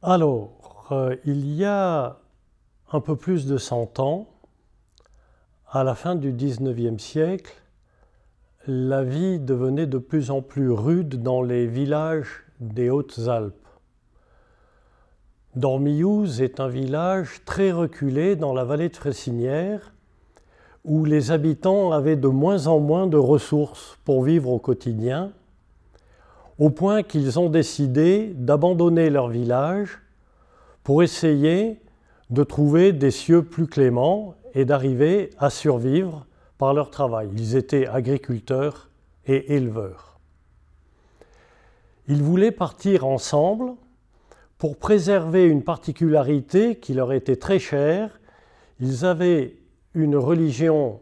Alors, il y a un peu plus de 100 ans, à la fin du XIXe siècle, la vie devenait de plus en plus rude dans les villages des Hautes-Alpes. Dormillouz est un village très reculé dans la vallée de Fressinière, où les habitants avaient de moins en moins de ressources pour vivre au quotidien, au point qu'ils ont décidé d'abandonner leur village pour essayer de trouver des cieux plus cléments et d'arriver à survivre par leur travail. Ils étaient agriculteurs et éleveurs. Ils voulaient partir ensemble pour préserver une particularité qui leur était très chère. Ils avaient une religion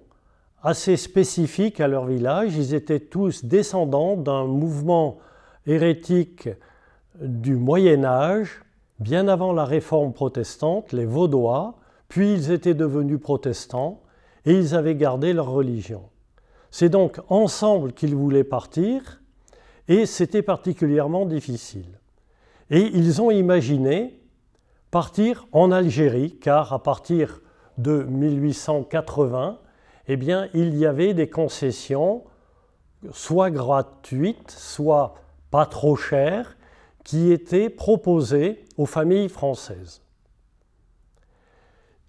assez spécifique à leur village. Ils étaient tous descendants d'un mouvement hérétique du Moyen-Âge, bien avant la réforme protestante, les Vaudois, puis ils étaient devenus protestants et ils avaient gardé leur religion. C'est donc ensemble qu'ils voulaient partir et c'était particulièrement difficile. Et ils ont imaginé partir en Algérie, car à partir de 1880, eh bien, il y avait des concessions, soit gratuites, soit pas trop chères, qui étaient proposées aux familles françaises.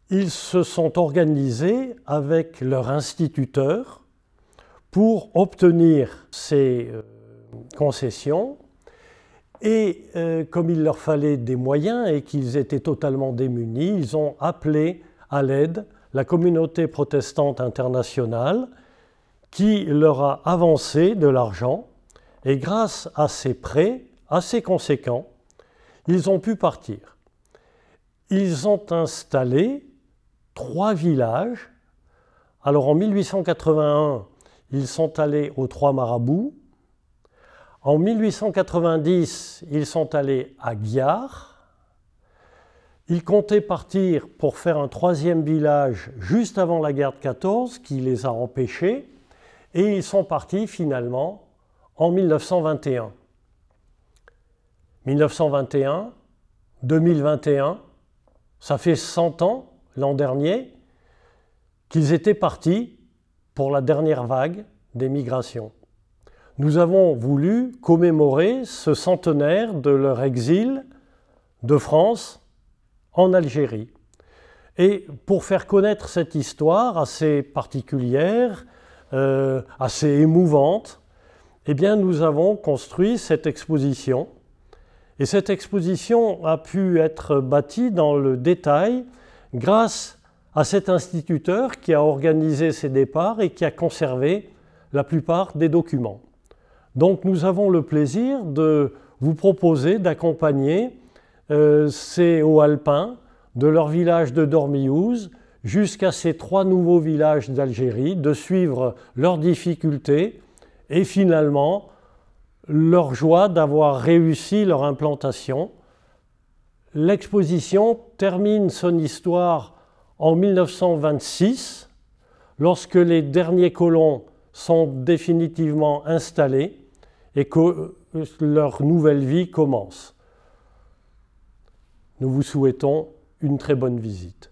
Ils se sont organisés avec leur instituteur pour obtenir ces concessions et comme il leur fallait des moyens et qu'ils étaient totalement démunis, ils ont appelé à l'aide la communauté protestante internationale qui leur a avancé de l'argent et grâce à ces prêts assez conséquents, ils ont pu partir. Ils ont installé 3 villages. Alors en 1881, ils sont allés aux 3 Marabouts. En 1890, ils sont allés à Gyar. Ils comptaient partir pour faire un 3e village juste avant la guerre de 14, qui les a empêchés. Et ils sont partis finalement en 1921. 1921, 2021, ça fait 100 ans, l'an dernier, qu'ils étaient partis pour la dernière vague des migrations. Nous avons voulu commémorer ce centenaire de leur exil de France en Algérie. Et pour faire connaître cette histoire assez particulière, assez émouvante, eh bien, nous avons construit cette exposition. Et cette exposition a pu être bâtie dans le détail grâce à cet instituteur qui a organisé ces départs et qui a conservé la plupart des documents. Donc nous avons le plaisir de vous proposer d'accompagner ces hauts alpins de leur village de Dormillouz jusqu'à ces 3 nouveaux villages d'Algérie, de suivre leurs difficultés et finalement leur joie d'avoir réussi leur implantation. L'exposition termine son histoire en 1926, lorsque les derniers colons sont définitivement installés et que leur nouvelle vie commence. Nous vous souhaitons une très bonne visite.